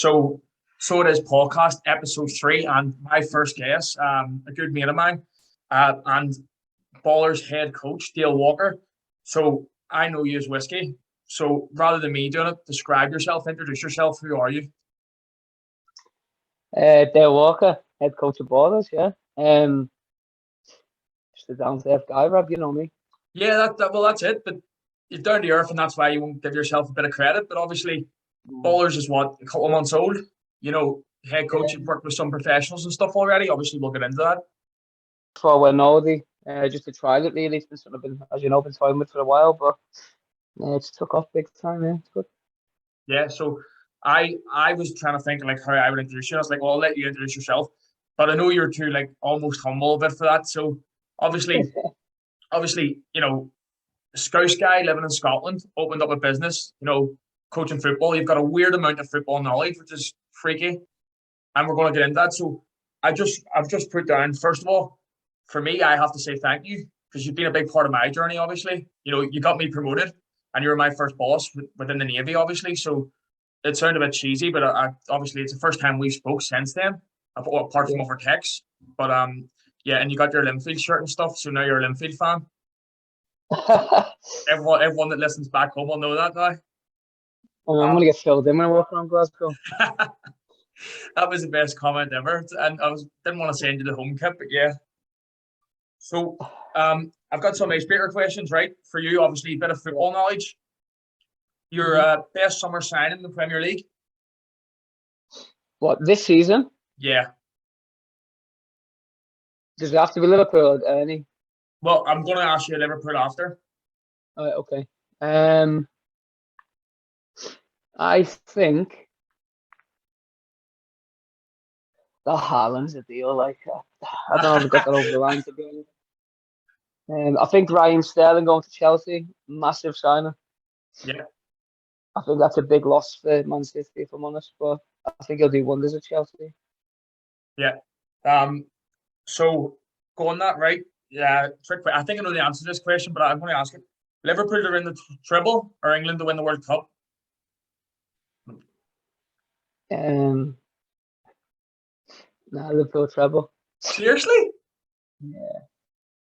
So, so it is podcast episode 3, and my first guest, a good mate of mine, and Ballers head coach Dale Walker. So I know you as Whiskey. So rather than me doing it, describe yourself, introduce yourself. Who are you? Dale Walker, head coach of Ballers, yeah. Just a down to earth guy, Rob, you know me. Yeah, well, that's it. But you're down to earth, and that's why you won't give yourself a bit of credit. But obviously, Ballers is what, a couple of months old. Head coach, Yeah. you've worked with some professionals and stuff already. Obviously, we'll get into that. For we're nosy, just to try it really. It's been sort of been, as you know, been toying with for a while, but it's took off big time, yeah. It's good. Yeah, so I was trying to think like how I would introduce you. I was like, well, I'll let you introduce yourself, but I know you're too like almost humble a bit for that. So obviously, obviously, Scouse guy living in Scotland opened up a business. Coaching football. You've got a weird amount of football knowledge, which is freaky, and we're going to get into that. So I've just put down first of all, for me, I have to say thank you because you've been a big part of my journey. Obviously, you got me promoted, and you were my first boss within the Navy. Obviously, so it sounded a bit cheesy, but obviously it's the first time we've spoke since then, apart from Yeah. over text. But yeah, and you got your Linfield shirt and stuff, so now you're a Linfield fan. Everyone that listens back home will know that now. I'm Um, gonna get filled in when I walk around Glasgow. that was the best comment ever, and didn't want to send you the home kit, but yeah. So I've got some icebreaker questions, right, for you. Obviously, a bit of football knowledge. Your hmm best summer signing in the Premier League? What, this season? Yeah. Does it have to be Liverpool or any? Well, I'm going to ask you Liverpool after. Okay. Um, I think the Haaland's a deal. Like, I don't know if we got that over the line, to be honest. I think Ryan Sterling going to Chelsea, massive signing. Yeah. I think that's a big loss for Man City, if I'm honest, but I think he'll do wonders at Chelsea. Yeah. Um. So going that right. Yeah. I think I know the answer to this question, but I'm going to ask it. Liverpool to win the treble or England to win the World Cup? Um, Liverpool treble. Seriously? Yeah.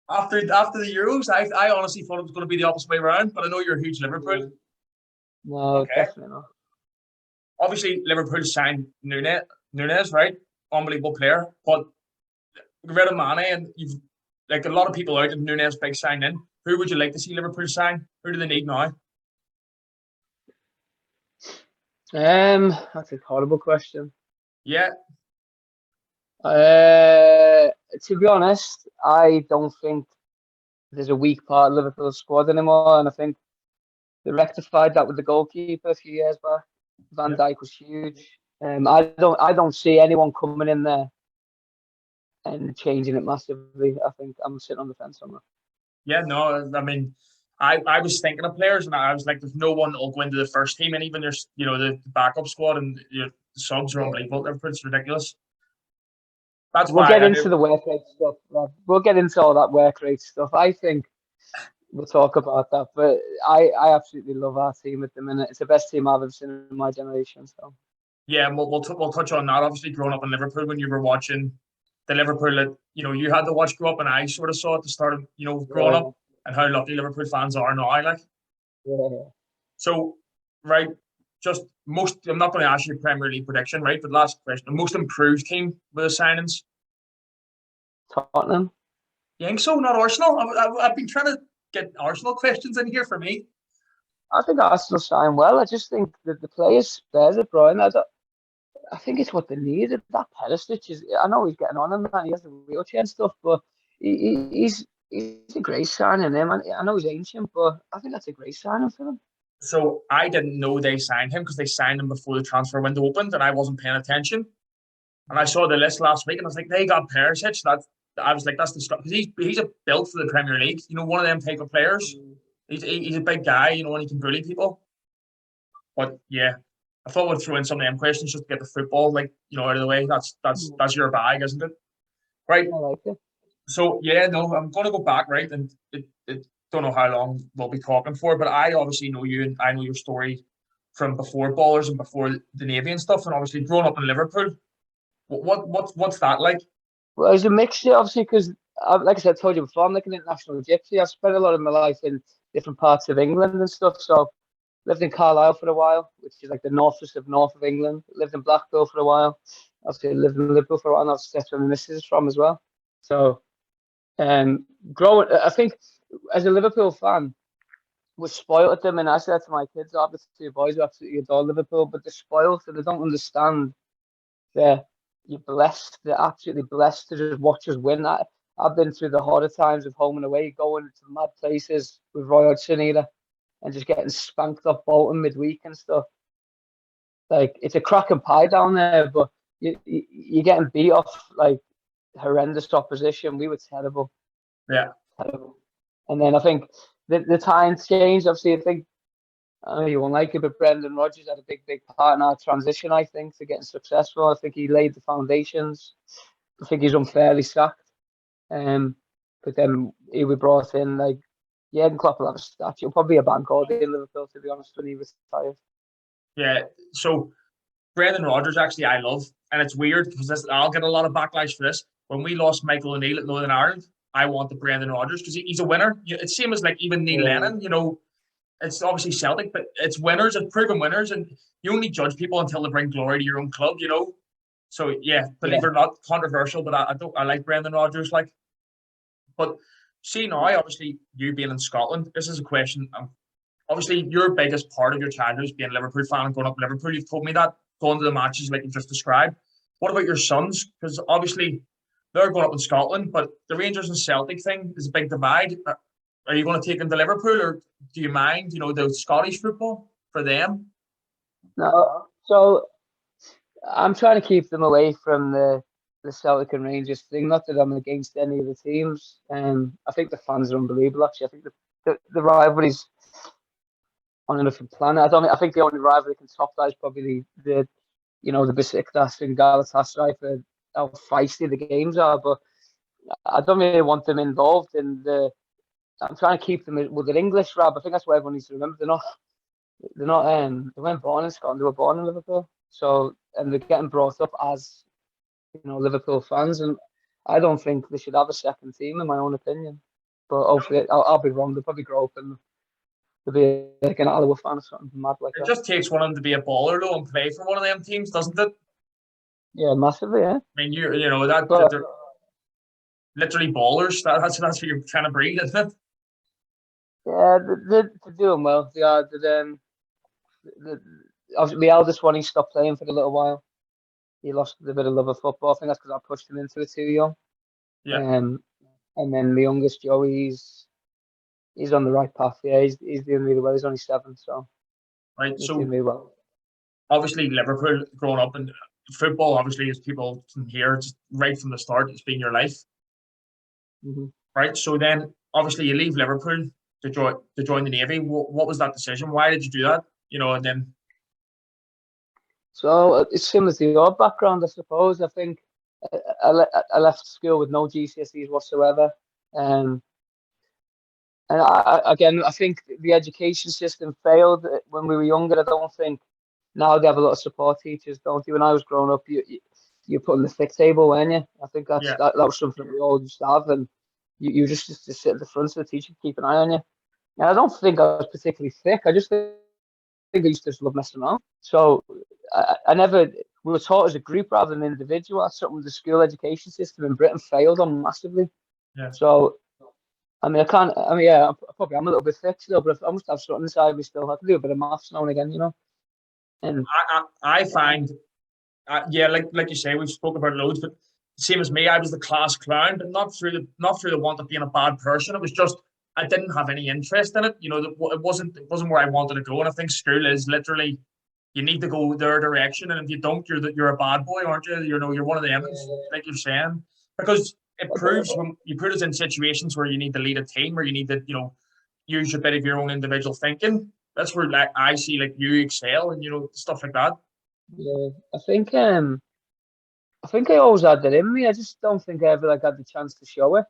After the Euros, I honestly thought it was going to be the opposite way around, but I know you're a huge Liverpool. No, Okay. definitely not. Obviously, Liverpool signed Nunes, right? Unbelievable player, but get rid of Mane, and you've like a lot of people out, and Nunes big sign in. Who would you like to see Liverpool sign? Who do they need now? That's a horrible question. Yeah, To be honest, I don't think there's a weak part of Liverpool's squad anymore, and I think they rectified that with the goalkeeper a few years back. Van yeah, Dijk was huge. I don't see anyone coming in there and changing it massively. I think I'm sitting on the fence on that. yeah. No, I mean, I was thinking of players, and I was like, there's no one that'll go into the first team, and even there's the backup squad and the subs are Yeah. unbelievable. Liverpool's ridiculous. That's We'll why get I do. into the work rate stuff, Rob. We'll get into all that work rate stuff. I think we'll talk about that. But I absolutely love our team at the minute. It's the best team I've ever seen in my generation. So Yeah, and we'll touch on that. Obviously, growing up in Liverpool, when you were watching the Liverpool that you had to watch grow up, and I sort of saw at the start of growing up, yeah, and how lucky Liverpool fans are now. Like yeah. so, right? Just most. I'm not going to ask you a Premier League prediction, right? But last question: the most improved team with the signings. Tottenham. You think so? Not Arsenal. I've been trying to get Arsenal questions in here for me. I think Arsenal signed well. I just think that the players there's a Brian. I think it's what they needed. That Perisic is. I know he's getting on and that he has the wheelchair and stuff, but he's a great signing. Him. I know he's ancient, but I think that's a great signing for them. So I didn't know they signed him because they signed him before the transfer window opened, and I wasn't paying attention. And I saw the list last week, and I was like, they got Perisic. I was like, that's the stuff because he's a built for the Premier League. One of them type of players. He's a big guy, and he can bully people. But yeah, I thought we'd throw in some of them questions just to get the football out of the way. That's your bag, isn't it? Right. I like it. So yeah, no, I'm going to go back, right, and it don't know how long we'll be talking for, but I obviously know you, and I know your story from before ballers and before the Navy and stuff, and obviously growing up in Liverpool. What's that like? Well, it's a mixture, obviously, because like I said, I told you before, I'm like an international gypsy. I've spent a lot of my life in different parts of England and stuff. So lived in Carlisle for a while, which is like the north of England. Lived in Blackpool for a while. Obviously lived in Liverpool for a while, and that's where my missus is from as well. So growing, I think as a Liverpool fan, we're spoiled at them, and I said to my kids, obviously, two boys who absolutely adore Liverpool, but they're spoiled, so they don't understand that you're blessed. They're absolutely blessed to just watch us win. I've been through the harder times of home and away, going to mad places with Roy Hodgson either, and just getting spanked off Bolton midweek and stuff. Like it's a crack and pie down there, but you're getting beat off like horrendous opposition. We were terrible, Yeah, terrible. And then I think the times changed. Obviously, I think I know you won't like it, but Brendan Rodgers had a big part in our transition, I think, to getting successful. I think he laid the foundations. I think he's unfairly sacked. Um, but then he was brought in, like, Jurgen Klopp will have a statue. He'll probably be a bank holiday in Liverpool, to be honest, when he retires. yeah. So Brendan Rodgers, actually, I love, and it's weird because I'll get a lot of backlash for this. When we lost Michael O'Neill at Northern Ireland, I wanted Brendan Rodgers because he's a winner. It's same as like even Neil Yeah, Lennon. It's obviously Celtic, but it's winners, it's proven winners, and you only judge people until they bring glory to your own club. So yeah, believe yeah. it or not, controversial, but I don't I like Brendan Rodgers, like. But see now, obviously, you being in Scotland, this is a question. Obviously, your biggest part of your childhood is being a Liverpool fan and growing up in Liverpool. You've told me that, going to the matches like you've just described. What about your sons? Because obviously they're growing up in Scotland, but the Rangers and Celtic thing is a big divide. Are you going to take them to Liverpool, or do you mind, the Scottish football for them? No, so I'm trying to keep them away from the Celtic and Rangers thing. Not that I'm against any of the teams. I think the fans are unbelievable. Actually, I think the rivalries on a different planet. I think the only rivalry that can top that is probably the Besiktas and Galatasaray for how feisty the games are. But I don't really want them involved in the. I'm trying to keep them with an English rap. I think that's what everyone needs to remember. They're not. They weren't born in Scotland. They were born in Liverpool. So and they're getting brought up as Liverpool fans, and I don't think they should have a second team, in my own opinion. But hopefully, I'll be wrong. They'll probably grow up and they'll be like an Alloa fan or something mad like It that. just takes one of them to be a baller though and play for one of them teams, doesn't it? Yeah, massively. Yeah, I mean, you know that but they're literally ballers. That's what you're trying to breed, isn't it? yeah, they're doing well. They are. The, obviously, the eldest one, he stopped playing for a little while. He lost a bit of love of football. I think that's because I pushed him into it too young. Yeah. Um, and then the youngest, Joey, he's on the right path. Yeah, he's doing really well. He's only 7, so Right. he's doing So really well. obviously Liverpool growing up in football, obviously as people can hear, just right from the start, it's been your life. Hmm. Right. So then obviously you leave Liverpool to join the Navy. What was that decision? Why did you do that? And then So it's similar to your background, I suppose. I think I left school with no GCSEs whatsoever. Um, again, I think the education system failed when we were younger. I don't think now they have a lot of support teachers, don't you? When I was growing up, you put in the thick table, weren't you? I think yeah, that was something that we all used to have, and you just sit at the front of the teacher, keep an eye on you. And I don't think I was particularly thick. I just think I used to just love messing around. So I never. We were taught as a group rather than individual. That's something the school education system in Britain failed on massively. yeah. So I mean, I can't. I mean, yeah, I'm a little bit thick still, but I must have something inside me still. I can do a bit of maths now and again. And I find yeah, like you say, we've spoken about loads, but same as me, I was the class clown, but not through the want of being a bad person. It was just I didn't have any interest in it. It wasn't where I wanted to go, and I think school is literally you need to go their direction, and if you don't, you're a bad boy, aren't you? You're one of them, like you're saying, because it proves when you put us in situations where you need to lead a team, or you need to use a bit of your own individual thinking. That's where like I see like you excel and stuff like that. yeah, I think I always had that in me. I just don't think I ever like had the chance to show it.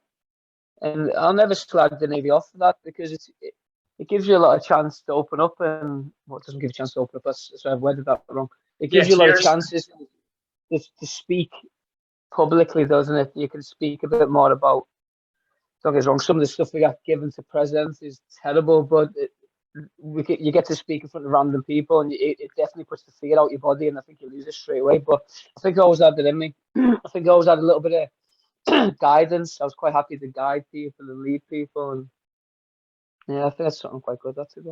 And I'll never slag the Navy off for that because it gives you a lot of chance to open up, and what doesn't give you a chance to open up. Sorry, I've worded that wrong. It Yeah, gives you a lot of cheers. chances to speak publicly, doesn't it? You can speak a bit more about. Don't get us wrong. Some of the stuff we got given to presidents is terrible, but you get to speak in front of random people, and it definitely puts the fear out your body, and I think you lose it straight away. But I think I always had it in me. I think I always had a little bit of guidance. I was quite happy to guide people and lead people, and yeah, I think that's something quite good. That's it.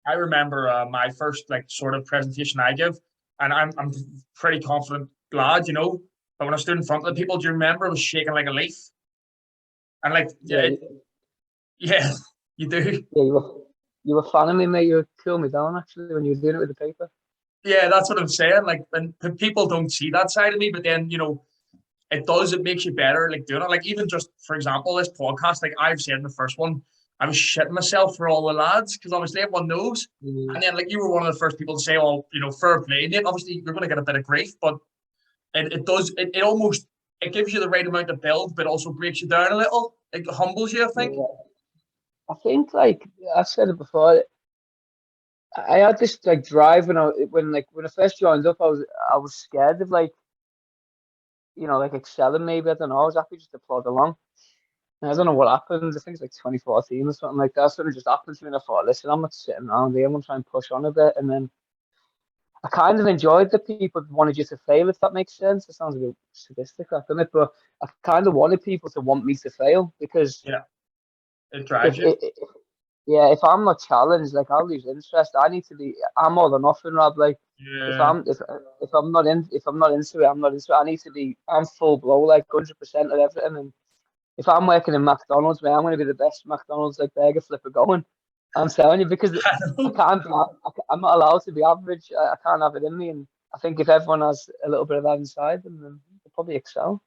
I remember my first like sort of presentation I give, and I'm pretty confident lad, you know. But when I stood in front of the people, do you remember I was shaking like a leaf? And like, Yeah, yeah, you do. yeah, you were fanning me, mate. You were cooling me down actually when you were doing it with the paper. Yeah, that's what I'm saying. Like, and people don't see that side of me, but then you know, it does. It makes you better. Like doing it. Like even just for example, this podcast. Like I've said in the first one, I was shitting myself for all the lads because obviously everyone knows. Mm. And then like you were one of the first people to say, "Oh, you know, fair play, Nate." Obviously, you're going to get a bit of grief, but it does. It almost it gives you the right amount of build, but also breaks you down a little. It humbles you, I think. Yeah, I think like I said it before. I had this like drive when I first joined up. I was scared of like like excelling maybe. I don't know. I was happy just to plod along. And I don't know what happened. I think it's like 2014 or something like that. Something just happened to me, and I thought, listen, I'm not sitting around here. I'm gonna try and push on a bit. And then I kind of enjoyed the people that wanted you to fail, if that makes sense. It sounds a bit sadistic, doesn't it? But I kind of wanted people to want me to fail because Yeah, it if, drives you. if yeah, if I'm not challenged, like I'll lose interest. I need to be. I'm all or nothing, Rob. Like if Yeah. I'm if if I'm not into it, I'm not into it. I need to be. I'm full blow, like 100% of everything. And if I'm working in McDonald's, man, I'm going to be the best McDonald's like burger flipper going. I'm telling you because I I know. can't. I'm not allowed to be average. I can't have it in me. And I think if everyone has a little bit of that inside, then they'll probably excel.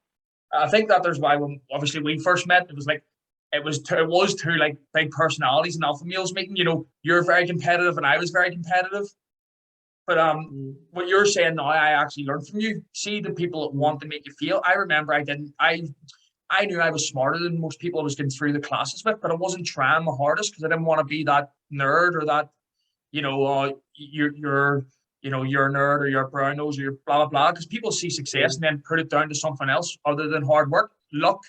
I think that there's why when obviously we first met, it was like it was two like big personalities and alpha males meeting. You know, you're very competitive and I was very competitive. But Mm, what you're saying now, I actually learned from you. See the people that mm, want to make you feel. I remember I didn't. I knew I was smarter than most people I was getting through the classes with, but I wasn't trying my hardest because I didn't want to be that nerd or that you're you're a nerd or you're a brown nose or you're blah blah blah because people see success mm, and then put it down to something else other than hard work, luck.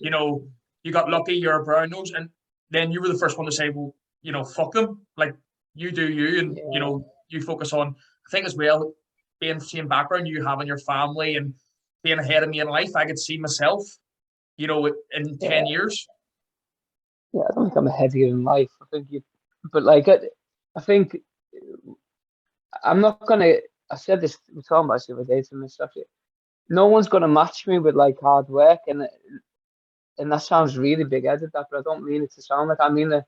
You know, you got lucky, you're a brown nose, and then you were the first one to say, well, you know, fuck them, like you do you, and you Yeah, know, you focus on. I think as well, being the same background you have in your family and being ahead of me in life, I could see myself, you know, in yeah, 10 years. yeah. I don't think I'm heavier in life. I think but like I think I'm not gonna. I said this. We were talking about this the other day to Miss actually. No one's gonna match me with like hard work, and that sounds really big headed. That, but I don't mean it to sound like. I mean that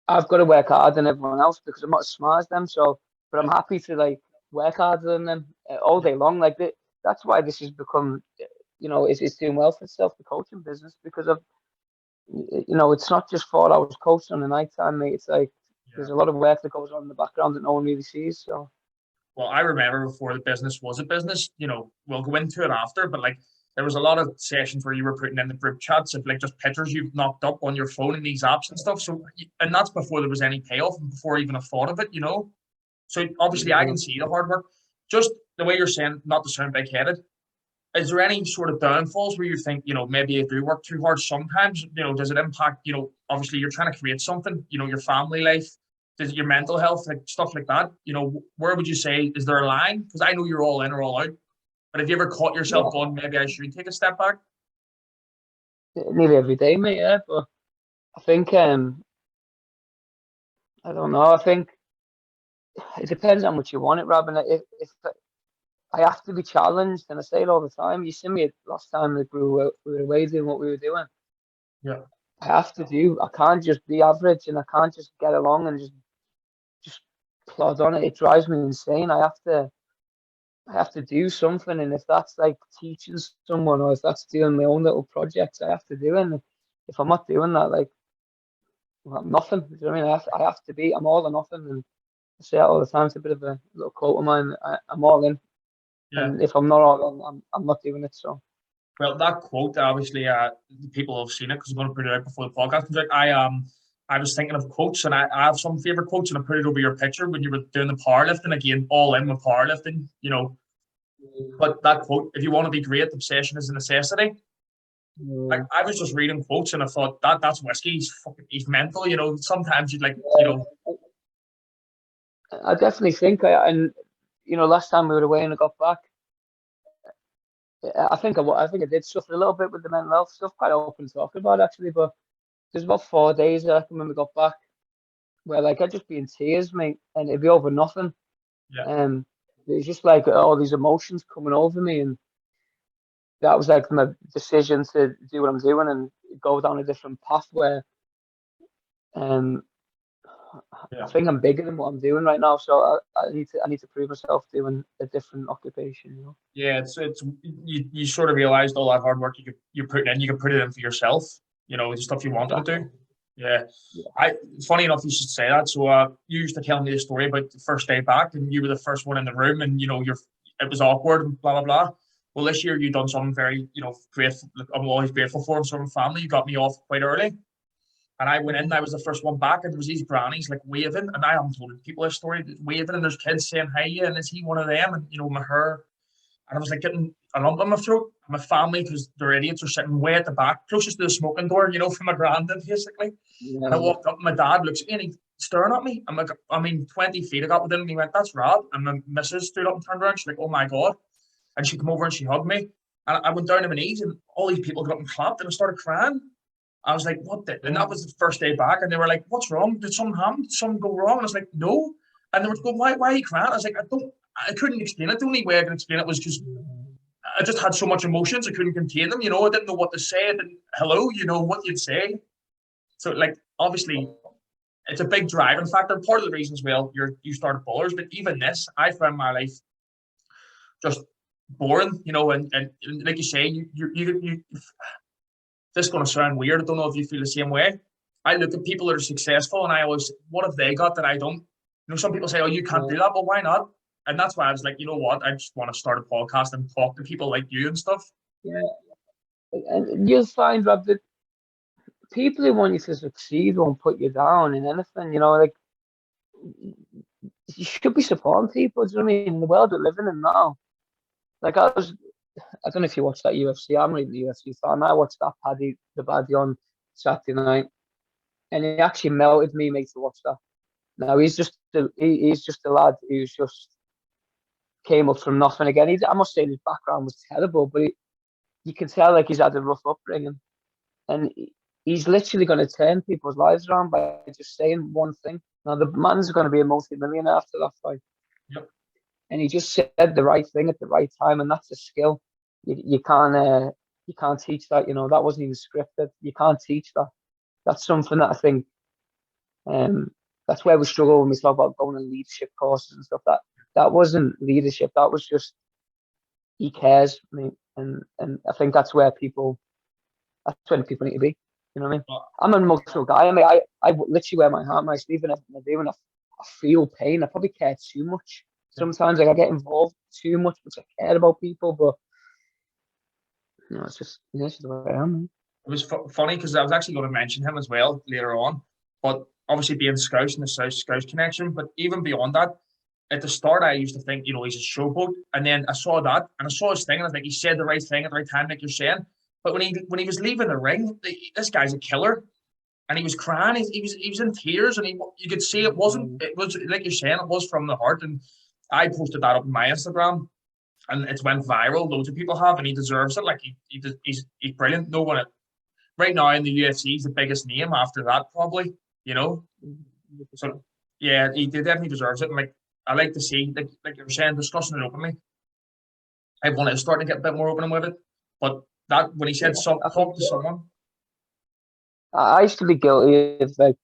I've got to work harder than everyone else because I'm not as smart as them. So, but I'm Yeah, happy to like work harder than them all yeah, day long. Like that's why this has become, it's doing well for itself, the coaching business, because of, it's not just 4 hours coaching on the night time, mate. It's like yeah. there's a lot of work that goes on in the background that no one really sees. So, Well, I remember before the business was a business, you know, we'll go into it after, but like there was a lot of sessions where you were putting in the group chats of like just pictures you've knocked up on your phone in these apps and stuff. So, and that's before there was any payoff and before even a thought of it, you know. So obviously I can mhm. see the hard work. Just the way you're saying, not to sound big headed, is there any sort of downfalls where you think, you know, maybe you do work too hard sometimes? You know, does it impact, you know, obviously you're trying to create something, you know, your family life, does your mental health, like stuff like that? You know, where would you say, is there a line? Because I know you're all in or all out, but have you ever caught yourself Yeah, going, maybe I should take a step back? nearly every day, mate. Yeah, but I think I don't know. I think it depends how much you want it, Robin. If I have to be challenged, and I say it all the time. You see me last time that we were away doing what we were doing. Yeah, I have to do. I can't just be average, and I can't just get along and just plod on it. It drives me insane. I have to do something, and if that's like teaching someone, or if that's doing my own little projects, I have to do it. And if I'm not doing that, like well, I'm nothing. Do you know what I mean? I have to be. I'm all or nothing, and I say that all the time. It's a bit of a little quote of mine. I'm all in, yeah. and if I'm not all in, I'm not doing it. So. Well, that quote, obviously, people have seen it because I'm going to put it out before the podcast. Like, I was thinking of quotes, and I have some favorite quotes, and I put it over your picture when you were doing the powerlifting again, all in with powerlifting, you know. But that quote, if you want to be great, obsession is a necessity. Like Mm. I was just reading quotes and I thought that's whiskey. He's mental, you know. Sometimes you'd like, you know, I definitely think and last time we were away and I got back, I think I did suffer a little bit with the mental health stuff. Quite open talking about it, actually, but there's about 4 days I reckon when we got back where like I'd just be in tears, mate, and it'd be over nothing. yeah, Um, there's just like all these emotions coming over me, and that was like my decision to do what I'm doing and go down a different path where um I yeah. think I'm bigger than what I'm doing right now, so I need to prove myself doing a different occupation. Yeah, it's you sort of realized all that hard work you put in, you can put it in for yourself, you know, the stuff you wanted to Exactly. do. Yeah. Yeah. Funny enough you should say that. So you used to tell me the story about the first day back and you were the first one in the room and you know it was awkward and blah blah blah. Well, this year you done something very, you know, grateful. I'm always grateful for. Sort of family. You got me off quite early. And I went in, I was the first one back, and there was these grannies like waving, and I haven't told people this story, waving, and there's kids saying hi, yeah, and is he one of them? And you know, my hair, and I was like getting a lump in my throat. And my family, because they're idiots, are sitting way at the back, closest to the smoking door, you know, from my granddad, basically. And I Yeah. walked up, and my dad looks at me, and he's staring at me. I'm like, I mean, 20 feet I got with him, and he went, that's Rob. And my missus stood up and turned around. She's like, oh my God. And she came over and she hugged me. And I went down to my knees, and all these people got up and clapped, and I started crying. I was like, what the? And that was the first day back. And they were like, what's wrong? Did something happen? Did something go wrong? And I was like, no. And they were going, why are you crying? I was like, I couldn't explain it. The only way I could explain it was just, I just had so much emotions. I couldn't contain them. You know, I didn't know what to say. I didn't, hello, you know, what you'd say. So, like, obviously, it's a big driving factor. Part of the reason as well, you started bowlers, but even this, I found my life just boring, you know, and like you say, this is going to sound weird. I don't know if you feel the same way. I look at people that are successful and I always, what have they got that I don't? You know, some people say, oh, you can't do Yeah. that, but why not? And that's why I was like, you know what? I just want to start a podcast and talk to people like you and stuff. Yeah. And you'll find, Rob, that people who want you to succeed won't put you down in anything. Like you should be supporting people. Do you know what I mean? In the world we're living in now. Like I don't know if you watched that UFC. I'm really the UFC fan. I watched that Paddy the Baddy on Saturday night, and it actually melted me, mate, to watch that. Now he's just a lad who's just came up from nothing again. I must say his background was terrible, but you can tell like he's had a rough upbringing, and he's literally going to turn people's lives around by just saying one thing. Now the man's going to be a multi-millionaire after that fight, Yep. and he just said the right thing at the right time, and that's a skill. You can't teach that. That wasn't even scripted. You can't teach that. That's something that I think um that's where we struggle when we talk about going on leadership courses and stuff. That wasn't leadership. That was just he cares, mate. And I think that's when people need to be. You know what I mean? Well, I'm an emotional guy. I mean, I literally wear my heart on my sleeve and everything I do, and I feel pain. I probably care too much. yeah. Sometimes like I get involved too much because I care about people, but it's just the way I am. Man. It was funny because I was actually going to mention him as well later on, but obviously being Scouse and the South Scouse connection. But even beyond that, at the start, I used to think, you know, he's a showboat, and then I saw that and I saw his thing, and I think he said the right thing at the right time, like you're saying. But when he was leaving the ring, this guy's a killer, and he was crying. He was in tears, and you could see it was like you're saying, it was from the heart. And I posted that up on my Instagram, and it's went viral. Loads of people have, and he deserves it. Like he's brilliant. No one right now in the UFC, he's the biggest name after that, probably, you know. So yeah, he definitely deserves it. And like I like to see, like you were saying, discussing it openly. Everyone is starting to get a bit more open with it. But that when he said Yeah, some I think talk to someone, I used to be guilty of like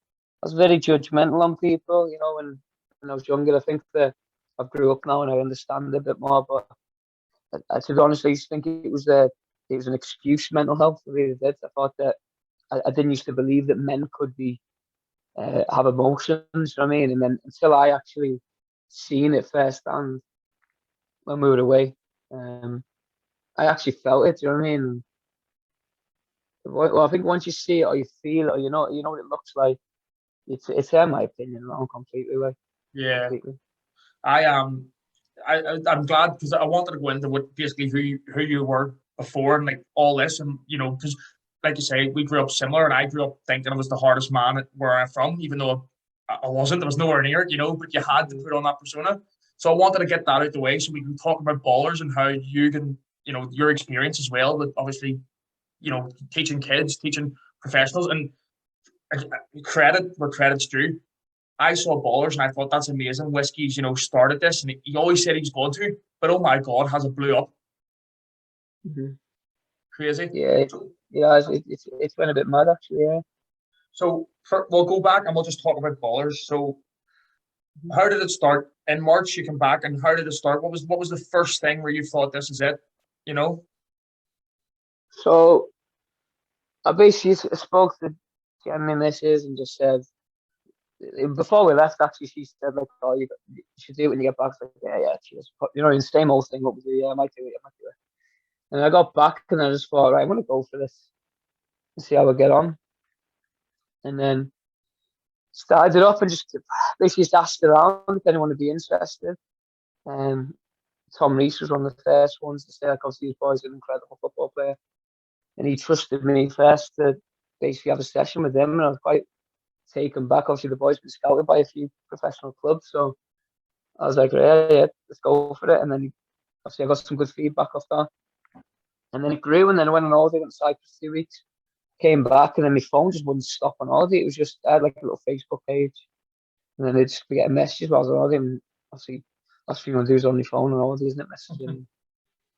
I was very judgmental on people. When I was younger. I think that I've grew up now and I understand a bit more. But to be honest, I used to think it was an excuse. Mental health, I really did. I thought that I didn't used to believe that men could be have emotions. You know what I mean? And then until I actually seen it firsthand when we were away, um, I actually felt it. You know what I mean? Well, I think once you see it or you feel it or you know what it looks like, it's my opinion wrong completely, like Yeah, completely. I am. I'm glad because I wanted to go into what basically who you were before and like all this and because like you say we grew up similar and I grew up thinking I was the hardest man where I'm from even though I wasn't. I was nowhere near it, but you had to Mhm. put on that persona. So I wanted to get that out the way so we can talk about ballers and how you can your experience as well with obviously teaching kids, teaching professionals, and credit where credit's due. I saw Ballers and I thought that's amazing. Whiskey's, started this and he always said he's going to, but oh my God, has it blew up? Mhm. Crazy. Yeah, So, yeah, it's been a bit mad actually. Yeah. we'll go back and we'll just talk about Ballers. So Mhm. how did it start? In March you came back and how did it start? What was the first thing where you thought this is it? You know? So I basically spoke to Jenny Mrs. and just said before we left. Actually, she said like, "Oh, you should do it when you get back." I was like, "Yeah, yeah." Cheers. The same old thing. What we do? Yeah, I might do it. I might do it. And I got back and I just thought, right, I'm gonna go for this and see how we get on. And then started it up and just basically just asked around if anyone would be interested. Um, Tom Rees was one of the first ones to say, like, obviously, his boy's an incredible football player. And he trusted me first to basically have a session with him. And I was quite taken back. Obviously, the boy's been scouted by a few professional clubs. So I was like, yeah, yeah, let's go for it. And then obviously, I got some good feedback off that. And then it grew. And then I went on holiday, went to Cyprus 2 weeks, came back. And then my phone just wouldn't stop on holiday. It was just, I had like a little Facebook page. And then they'd just be getting messages while I was on holiday. And obviously, last thing you want to do is on your phone and holiday, isn't it? Messaging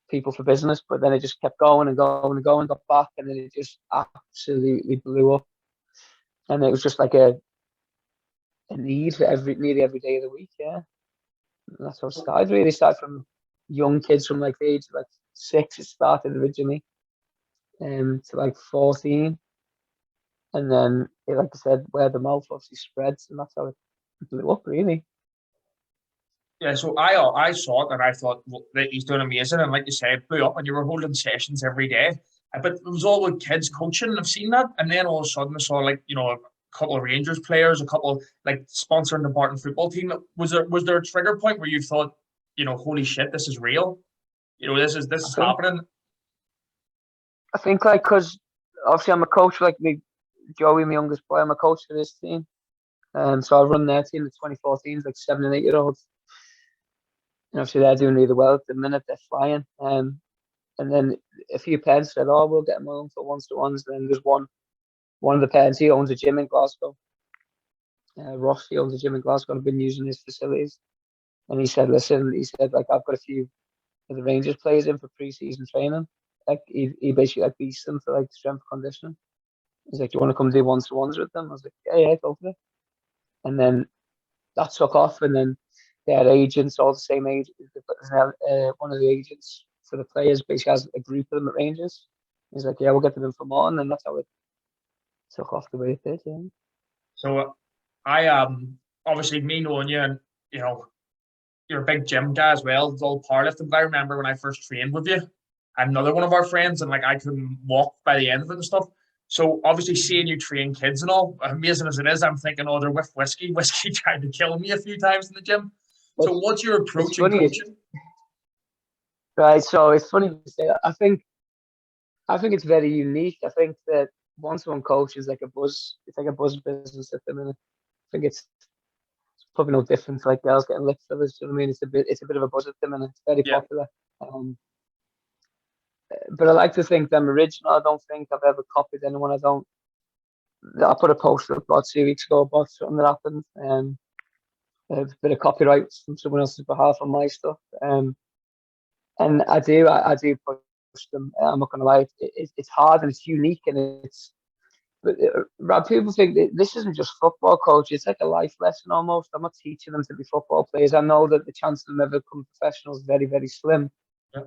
people for business, but then it just kept going and going and going, got back, and then it just absolutely blew up. And it was just like a need for nearly every day of the week, yeah. And that's how it started, really. It started from young kids from like the age of like 6, it started originally, to like 14. And then, like I said, where the mouth obviously spreads, and that's how it blew up, really. Yeah, so I saw it and I thought well, that he's doing amazing. And like you said, blew up and you were holding sessions every day. But it was all with kids coaching, and I've seen that. And then all of a sudden I saw like, a couple of Rangers players, a couple like sponsoring the Barton football team. Was there a trigger point where you thought, holy shit, this is real? This I is think, happening. I think like, because obviously I'm a coach, like me, Joey, my youngest boy, I'm a coach for this team. So I run their team, the 2014s, like 7 and 8 year olds. And obviously they're doing really well at the minute. They're flying. And then a few parents said, "Oh, we'll get them on for ones to ones." And then there's one of the parents. He owns a gym in Glasgow. Ross, he owns a gym in Glasgow. I've been using his facilities, and he said, "Listen," he said, "like I've got a few of the Rangers players in for pre-season training. Like he basically like beats them for like strength conditioning. He's like, do you want to come do ones to ones with them?" I was like, "Yeah, yeah, go for it." And then that took off, and then they had agents all the same age. One of the agents for the players basically has a group of them at Rangers. He's like, "Yeah, we'll get them in for more," and then that's how it took off the way it did. Yeah. So I obviously me knowing you and you're a big gym guy as well. It's all powerlifting. But I remember when I first trained with you, another one of our friends, and like I couldn't walk by the end of it and stuff. So obviously seeing you train kids and all, amazing as it is, I'm thinking, oh, they're with whiskey. Whiskey tried to kill me a few times in the gym. So It's what's your it's approach in funny, coaching? right? So it's funny to say that. I think it's very unique. I think that one-to-one coach is like a buzz. It's like a buzz business at the minute. I think it's probably no different to like girls getting lip fillers. Do you know what I mean? It's a bit of a buzz at the minute. It's very Yeah, popular. But I like to think that I'm original. I don't think I've ever copied anyone. I don't. I put a post up about 2 weeks ago about something that happened. A bit of copyright from someone else's behalf on my stuff. And I do push them. I'm not gonna lie. It's hard and it's unique and it's. But people think that this isn't just football coach. It's like a life lesson almost. I'm not teaching them to be football players. I know that the chance of them ever becoming professionals is very, very slim. yeah,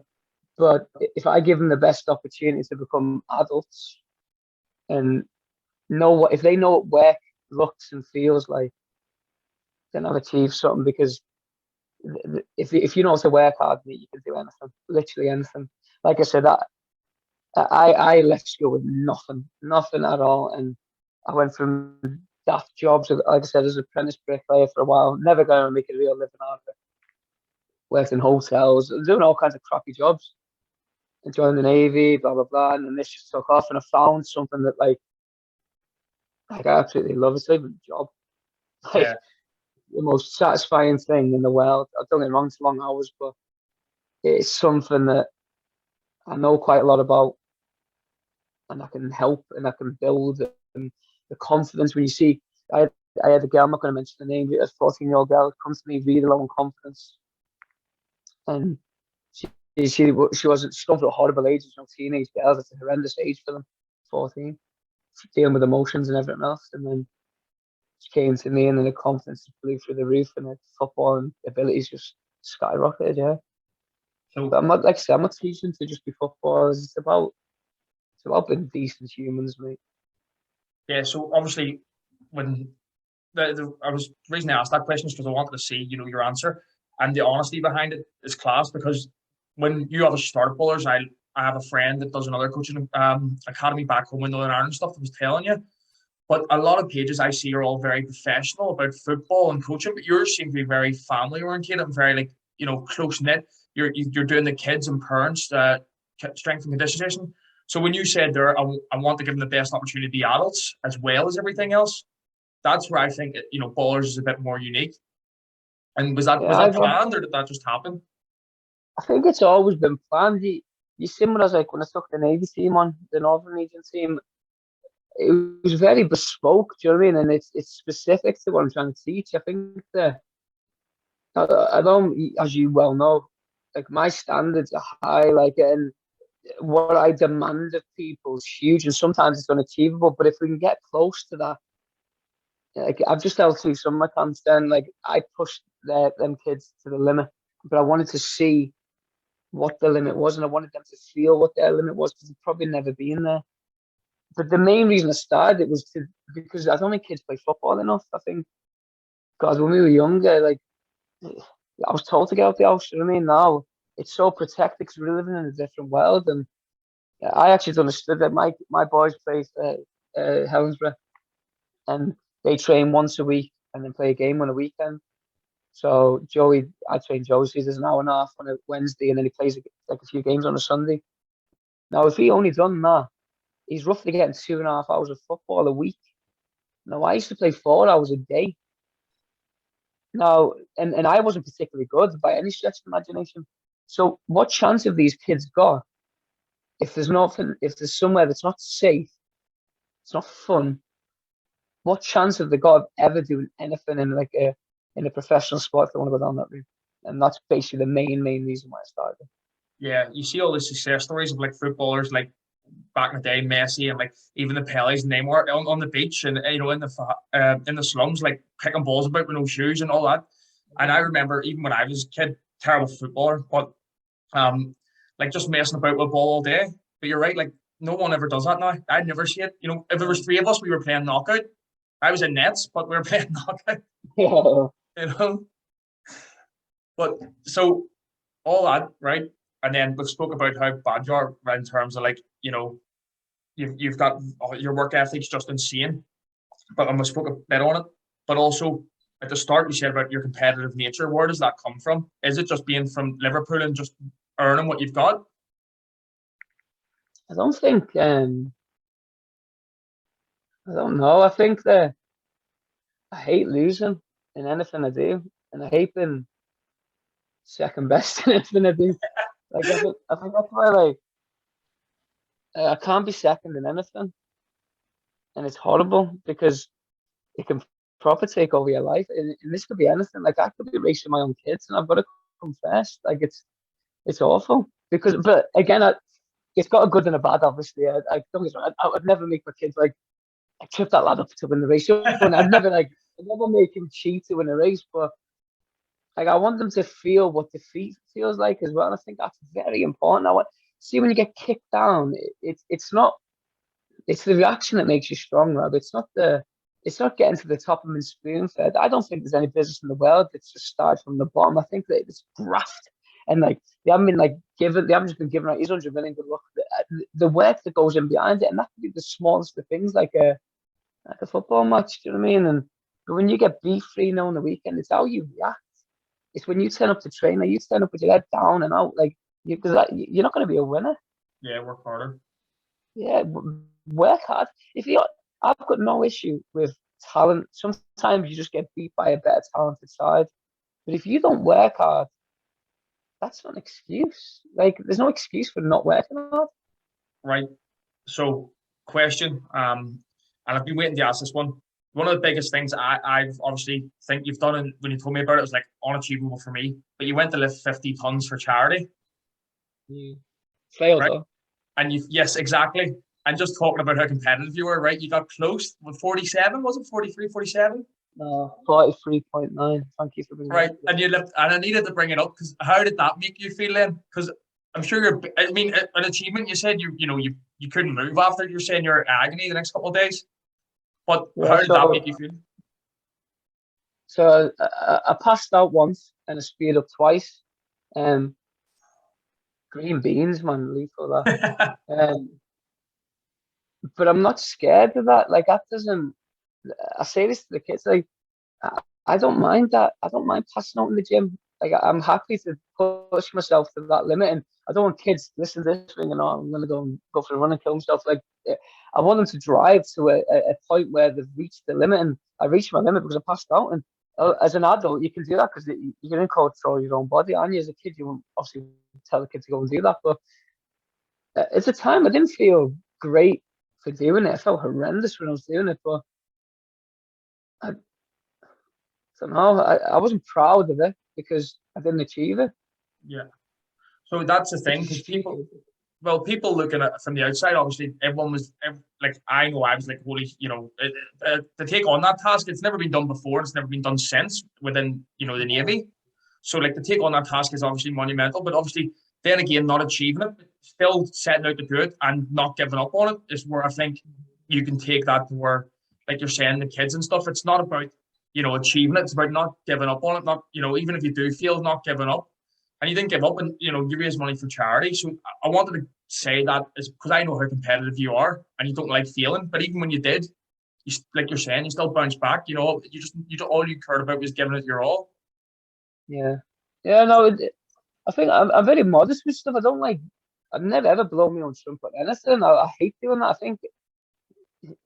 But if I give them the best opportunity to become adults and if they know what work looks and feels like, then I've achieved something. Because if you know how to work hard, you can do anything, literally anything. Like I said, I left school with nothing, nothing at all, and I went from daft jobs. Like I said, as an apprentice bricklayer for a while, never going to make a real living out of it. Worked in hotels, doing all kinds of crappy jobs. And joined the Navy, blah blah blah, and then this just took off, and I found something that like I absolutely love. It's like a job, like Yeah. the most satisfying thing in the world. I don't get me wrong, it's long hours, but it's something that I know quite a lot about, and I can help and I can build, and the confidence when you see. I had, I had a girl, I'm not going to mention the name, a 14-year-old girl comes to me really low in confidence, and she she wasn't she's gone through a horrible age. Teenage girls, it's a horrendous age for them, 14, dealing with emotions and everything else, and then she came to me, and then the confidence blew through the roof, and the football and abilities just skyrocketed. Yeah, but So I'm not, like I said, I'm not teaching to just be footballers. It's about being decent humans, mate. yeah, so obviously when I was the reason I asked that question is because I wanted to see, your answer and the honesty behind it is class. Because when you obviously start bowlers, I have a friend that does another coaching academy back home in Northern Ireland stuff that was telling you. But a lot of pages I see are all very professional about football and coaching, but yours seem to be very family oriented and very like close knit. You're doing the kids and parents strength and conditioning. So when you said there, I want to give them the best opportunity to be adults as well as everything else. That's where I think bowlers is a bit more unique. And was that Yeah, was that planned or did that just happen? I think it's always been planned. You similar as like when I took the Navy team on the Northern Region team, it was very bespoke. Do you know what I mean? And it's specific to what I'm trying to teach. I think that I don't, as you well know, like my standards are high. Like, and what I demand of people is huge, and sometimes it's unachievable. But if we can get close to that, like I've just held through summer camps, then like I pushed them kids to the limit, but I wanted to see what the limit was, and I wanted them to feel what their limit was because they've probably never been there. But the main reason I started it was because I don't think kids play football enough. I think because when we were younger, like I was told to get out the house. You know what I mean? Now it's so protected because we're living in a different world, and I actually understood that my boys play for Helensburgh, and they train once a week and then play a game on a weekend. So I train Joey. So he does an hour and a half on a Wednesday, and then he plays like a few games on a Sunday. Now, if he only done that, he's roughly getting 2.5 hours of football a week. Now, I used to play 4 hours a day. Now, and I wasn't particularly good by any stretch of imagination. So, what chance have these kids got if there's nothing, if there's somewhere that's not safe, it's not fun? What chance have they got of ever doing anything in a professional sport if they want to go down that route? And that's basically the main reason why I started. Yeah, you see all the success stories of like footballers like back in the day, Messi and like even the Pelés and Neymar on the beach and in the slums, like kicking balls about with no shoes and all that. And I remember even when I was a kid, terrible footballer, but um, like just messing about with a ball all day. But you're right, like no one ever does that now. I'd never see it. If there was three of us, we were playing knockout. I was in nets, but we were playing knockout. Yeah. You know. But so all that, right? And then we spoke about how bad you are in terms of like, you've got your work ethic's just insane. But I spoke a bit on it. But also at the start, you said about your competitive nature. Where does that come from? Is it just being from Liverpool and just earning what you've got? I don't think I don't know. I think that I hate losing in anything I do, and I hate being second best in anything I do. Like I think that's why I can't be second in anything, and it's horrible because it can proper take over your life, and this could be anything. Like I could be racing my own kids, and I've got to come first. Like it's awful because, but again, it's got a good and a bad. Obviously, I don't get me wrong, I would never make my kids like I trip that lad up to win the race, and I'd never make him cheat to win a race, but like I want them to feel what defeat feels like as well. And I think that's very important. I want see when you get kicked down, it's not it's the reaction that makes you strong, Rob. It's not getting to the top and being spoon fed. I don't think there's any business in the world that's just started from the bottom. I think that it's graft. And like they haven't just been given out. He's 100 million. Good luck. The work that goes in behind it, and that could be the smallest of things, like like a football match. Do you know what I mean? And but when you get beat 3-0 on the weekend, it's how you react. It's when you turn up to train, like you turn up with your head down and out, like because you're not going to be a winner. Yeah, work harder. Yeah, work hard. If you, I've got no issue with talent. Sometimes you just get beat by a better talented side. But if you don't work hard, that's not an excuse. Like, there's no excuse for not working hard. Right. So, question, and I've been waiting to ask this one. One of the biggest things I've obviously think you've done, and when you told me about it, was like unachievable for me. But you went to lift 50 tons for charity, You failed right? though. And you, yes, exactly. And just talking about how competitive you were, right? You got close with 47, was it 43, 47? No, 43.9. Thank you for bringing it Right. up. And you left, and I needed to bring it up because how did that make you feel then? Because I'm sure you're, I mean, an achievement. You said you couldn't move after. You're saying you're in agony the next couple of days. But Yeah, how did that so make you feel? so I passed out once and I speared up twice. Um, green beans, man, lethal that. But I'm not scared of that. Like that doesn't. I say this to the kids. Like I don't mind that. I don't mind passing out in the gym. Like I'm happy to push myself to that limit. And I don't want kids to listen to this thing and I'm gonna go for a run and kill myself. Like I want them to drive to a point where they've reached the limit. And I reached my limit because I passed out. And as an adult, you can do that because you can control your own body. And you, as a kid, you won't obviously tell the kid to go and do that. But at the time, I didn't feel great for doing it. I felt horrendous when I was doing it, but I don't know. I wasn't proud of it because I didn't achieve it, Yeah. So that's the which thing, is because people, stupid. well, people looking at it from the outside, obviously, everyone was like, I know I was like, holy, to take on that task, it's never been done before. It's never been done since within, the Navy. So, like, to take on that task is obviously monumental, but obviously, then again, not achieving it, still setting out to do it and not giving up on it is where I think you can take that to where, like you're saying, the kids and stuff, it's not about, achieving it. It's about not giving up on it. Not, even if you do feel not giving up and you didn't give up and, you raise money for charity. So I wanted to say that is because I know how competitive you are and you don't like failing. But even when you did, like you're saying, you still bounced back. All you cared about was giving it your all. Yeah, yeah. No, I think I'm very modest with stuff. I don't like. I've never ever blown my own trumpet or anything. I hate doing that. I think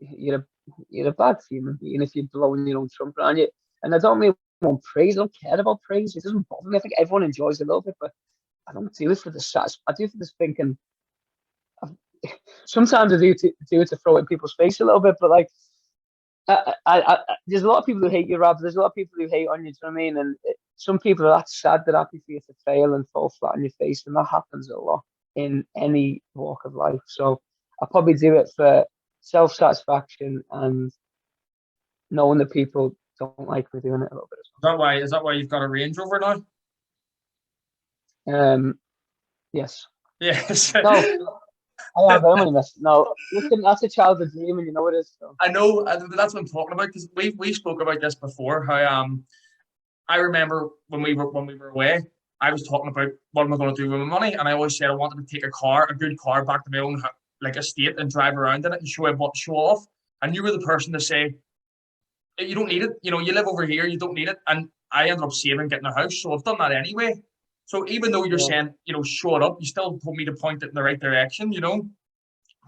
you're a you're a bad human being if you're blowing your own trumpet on you. And I don't mean want praise. I don't care about praise. It doesn't bother me. I think everyone enjoys it a little bit, but I don't do it for the stats. I do it for this thinking. Sometimes I do it to throw it in people's face a little bit, but like there's a lot of people who hate you, Rob. There's a lot of people who hate on you. Do you know what I mean? And some people are that sad, they're happy for you to fail and fall flat on your face, and that happens a lot in any walk of life. So I probably do it for self satisfaction and knowing that people don't like me doing it a little bit Is that why you've got a Range Rover now? as well. Yes. Yes. No, I have only missed. No, listen, that's a childhood dream, and you know it is. So. I know, and that's what I'm talking about because we spoke about this before. How I remember when we were away, I was talking about what am I going to do with my money, and I always said I wanted to take a good car, back to my own like estate and drive around in it and show off. And you were the person to say you don't need it. You live over here, you don't need it. And I ended up saving getting a house, so I've done that anyway. So even though you're Yeah. saying show it up, you still told me to point it in the right direction.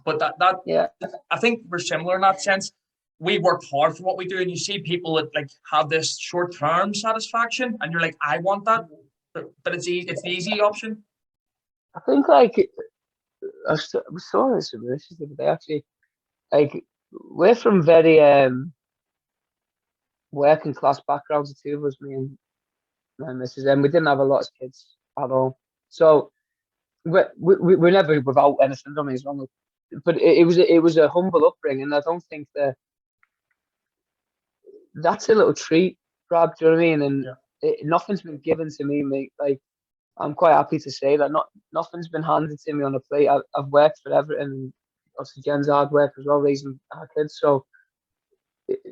But that Yeah. I think we're similar in that sense. We work hard for what we do, and you see people that like have this short term satisfaction, and you're like, I want that, but it's easy. It's the easy option. I think like we saw this in this the other day actually. Like we're from very working class backgrounds, the two of us, me and my missus, and we didn't have a lot of kids at all. So we're never without anything. Don't get me wrong, but it was a humble upbringing. I don't think that's a little treat, Brad. Do you know what I mean? And Yeah. nothing's been given to me, mate. Like I'm quite happy to say that nothing's been handed to me on a plate. I've worked for everything. And obviously, Jen's hard work as well, raising our kids. So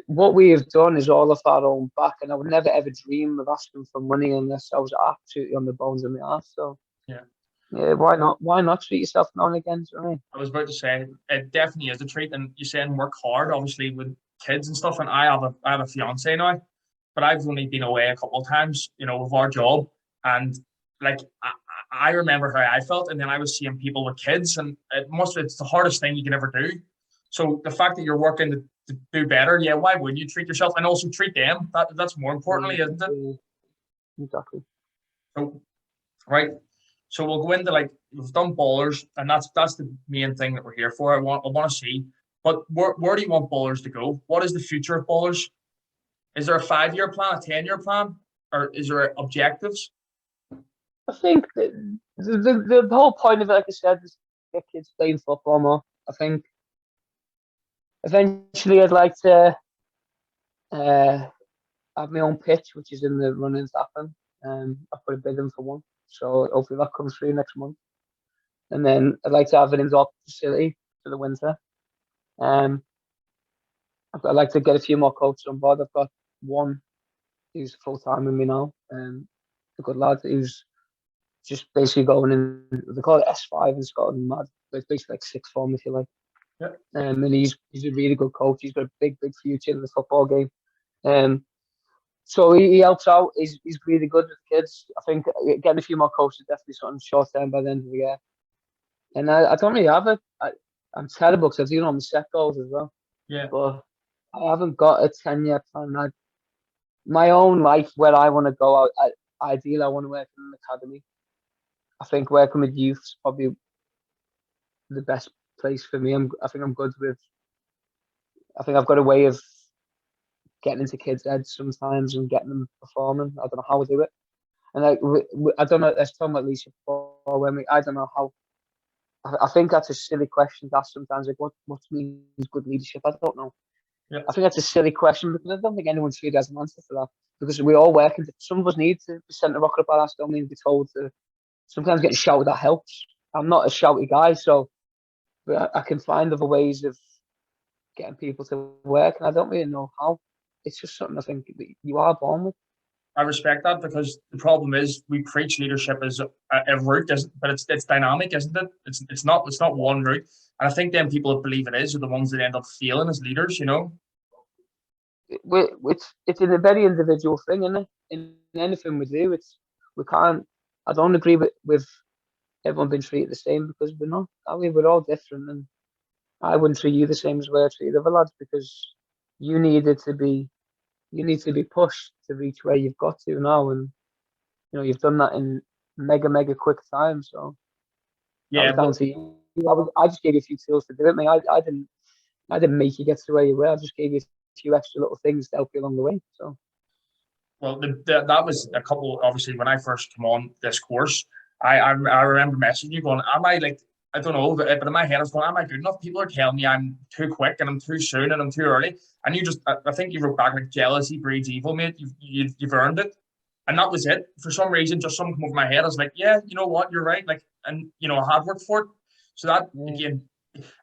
what we have done is all of our own back, and I would never ever dream of asking for money unless I was absolutely on the bones of my ass. So Yeah. yeah, why not? Why not treat yourself now and again? Do you know what I mean? I was about to say it definitely is a treat, and you're saying work hard. Obviously, with kids and stuff, and I have a fiance now, but I've only been away a couple of times, with our job, and like I remember how I felt, and then I was seeing people with kids, and it's the hardest thing you can ever do. So the fact that you're working to do better, yeah, why wouldn't you treat yourself and also treat them? That's more importantly, isn't it? Exactly. So right. So we'll go into like we've done ballers, and that's the main thing that we're here for. I want to see, but where do you want ballers to go? What is the future of ballers? Is there a 5-year plan, a 10-year plan, or is there objectives? I think the whole point of it, like I said, is to get kids playing football more. I think eventually I'd like to uh, have my own pitch, which is in the running happen. I put a bid in for one, so hopefully that comes through next month. And then I'd like to have an indoor facility for the winter. Um, I'd like to get a few more coaches on board. I've got one who's full time with me now, a good lad who's just basically going in. They call it S5 in Scotland, mad. But it's basically like sixth form, if you like. Yeah. And he's a really good coach. He's got a big future in the football game. So he helps out. He's really good with the kids. I think getting a few more coaches is definitely something short term by the end of the year. And I don't really have it. I'm terrible because I do know my set goals as well. Yeah. But I haven't got a 10-year plan. My own life, where I want to go, ideally I want to work in an academy. I think working with youth is probably the best place for me. I think I'm good with. I think I've got a way of getting into kids' heads sometimes and getting them performing. I don't know how I do it, and I don't know. Let's talk about Lisa before I don't know how. I think that's a silly question to ask sometimes. Like, what means good leadership? I don't know. Yeah. I think that's a silly question because I don't think anyone really has an answer for that. Because we all work, and some of us need to be sent to rock up our ass. Don't mean to be told to. Sometimes getting shouted that helps. I'm not a shouty guy, so but I can find other ways of getting people to work, and I don't really know how. It's just something I think that you are born with. I respect that because the problem is we preach leadership as a route, but it's dynamic, isn't it? It's not one route, and I think then people that believe it is are the ones that end up failing as leaders. It's a very individual thing, isn't it? In anything we do, we can't. I don't agree with everyone being treated the same because we're not. I mean, we're all different, and I wouldn't treat you the same as where I treat other lads because you needed to be you need to be pushed to reach where you've got to now, and you've done that in mega quick time. So that Yeah, was down well, to you. I just gave you a few tools to do it, mate. I didn't make you get to where you were. I just gave you a few extra little things to help you along the way. So that was a couple. Obviously, when I first come on this course, I remember messaging you going, "Am I like I don't know, but in my head I was going, am I good enough? People are telling me I'm too quick and I'm too soon and I'm too early." And I think you wrote back like jealousy breeds evil, mate. You've earned it, and that was it. For some reason, just something come over my head. I was like, yeah, you know what, you're right. Like, and I had worked for it. So that again,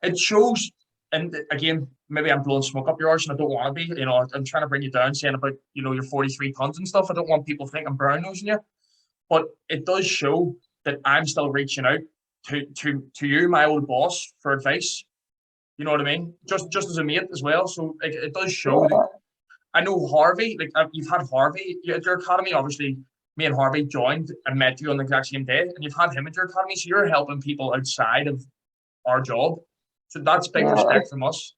it shows. And again, maybe I'm blowing smoke up your arse, and I don't want to be. I'm trying to bring you down, saying about you're 43 tons and stuff. I don't want people to think I'm brown nosing you, but it does show that I'm still reaching out to you, my old boss, for advice. You know what I mean? Just as a mate as well. So like, it does show that I know Harvey. Like you've had Harvey at your academy. Obviously, me and Harvey joined and met you on the exact same day, and you've had him at your academy. So you're helping people outside of our job. So that's big yeah, respect from us.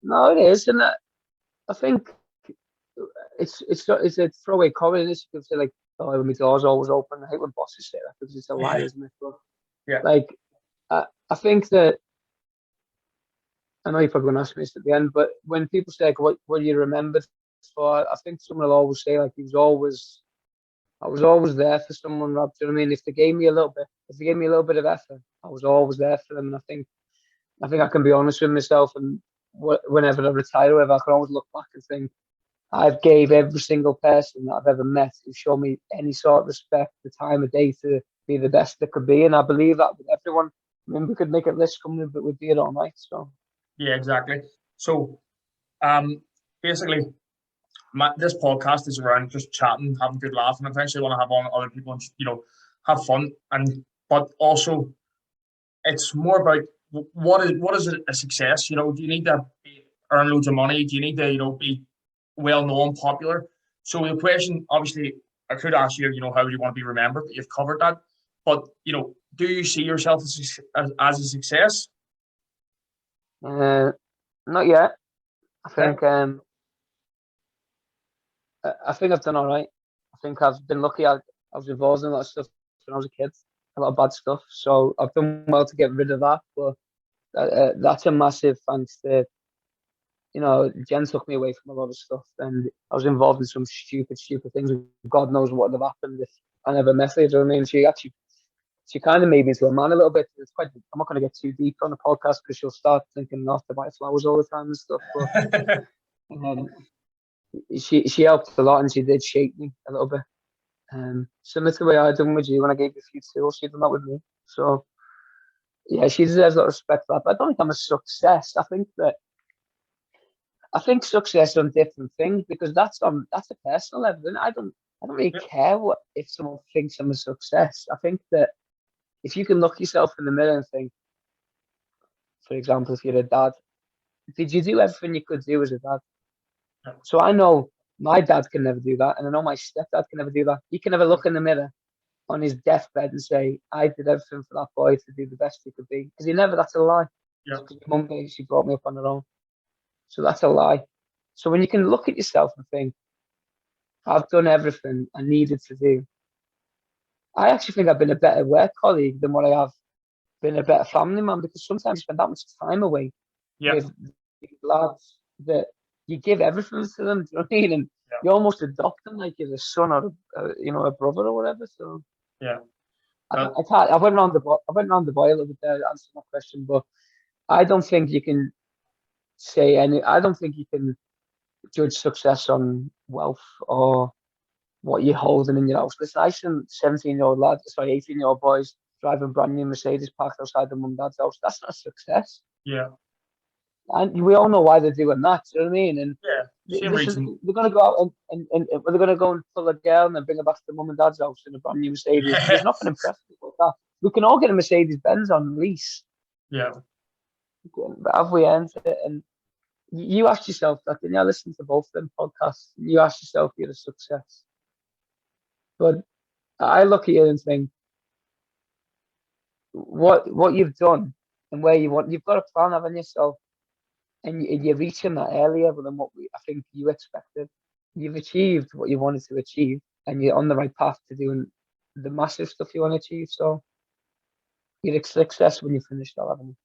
no, it is, and I think it's a throwaway comment. It's you can say like, "Oh, my door's always open." I hate when bosses say that because it's a lie, isn't it? But Yeah. like, I think that I know you're probably going to ask me this at the end, but when people say like, what do you remembered for? I think someone will always say like, I was always there for someone, Rob. Do you know what I mean? If they gave me a little bit of effort, I was always there for them. And I think I can be honest with myself, and whenever I retire, whatever, I can always look back and think I've gave every single person that I've ever met who showed me any sort of respect, the time of day to be the best that could be, and I believe that with everyone. I mean, we could make a list coming, but we'd be it all night. So. Yeah, exactly. So, basically, this podcast is around just chatting, having a good laugh, and eventually want to have on other people and have fun. But also, it's more about what is a success. Do you need to earn loads of money? Do you need to, be well known, popular? So the question, obviously, I could ask you, how do you want to be remembered? But you've covered that. But do you see yourself as a success? Uh, Not yet. I Okay. think I think I've done all right. I think I've been lucky. I was involved in a lot of stuff when I was a kid, a lot of bad stuff. So I've done well to get rid of that. But that's a massive thanks to, Jen took me away from a lot of stuff, and I was involved in some stupid, stupid things. God knows what would have happened if I never met her. Do you know what I mean? She kind of made me into a man a little bit. It's quite. I'm not going to get too deep on the podcast because she'll start thinking not to buy flowers all the time and stuff. But um, she helped a lot, and she did shape me a little bit. Similar to the way I done with you when I gave you a few tools, she done that with me. So yeah, she deserves a lot of respect for that. But I don't think I'm a success. I think success on different things because that's a personal level. And I don't really Yep. care what if someone thinks I'm a success. I think that if you can look yourself in the mirror and think, for example, if you're a dad, did you do everything you could do as a dad? Yep. So I know my dad can never do that, and I know my stepdad can never do that. He can never look in the mirror on his deathbed and say, I did everything for that boy to do the best he could be. Because he never, that's a lie. Yep. Because mum basically brought me up on her own. So that's a lie. So when you can look at yourself and think, I've done everything I needed to do, I actually think I've been a better work colleague than what I have been a better family man because sometimes you spend that much time away Yep. with lads that you give everything to them, do you know what I mean? And Yep. you almost adopt them like you're a son or a brother or whatever. So Yeah. I can't. I went around the boy a little bit there to answer my question, but I don't think you can say any. I don't think you can judge success on wealth or what you're holding in your house. Listen, I seen 17-year-old lads, sorry, 18-year-old boys driving brand new Mercedes parked outside their mum and dad's house. That's not a success. Yeah. And we all know why they're doing that. Do you know what I mean? And Yeah. Same reason. they're going to go out and they're going to go and pull a girl and then bring her back to the mum and dad's house in a brand new Mercedes. There's nothing impressive about that. We can all get a Mercedes Benz on lease, Yeah. but have we earned it? And you ask yourself that, and you listen to both them podcasts. You ask yourself, you're a success. But I look at you and think, what you've done and where you want, you've got a plan, haven't you? So, and you're reaching that earlier than what I think you expected. You've achieved what you wanted to achieve, and you're on the right path to doing the massive stuff you want to achieve. So, you're a success when you finish that, haven't you?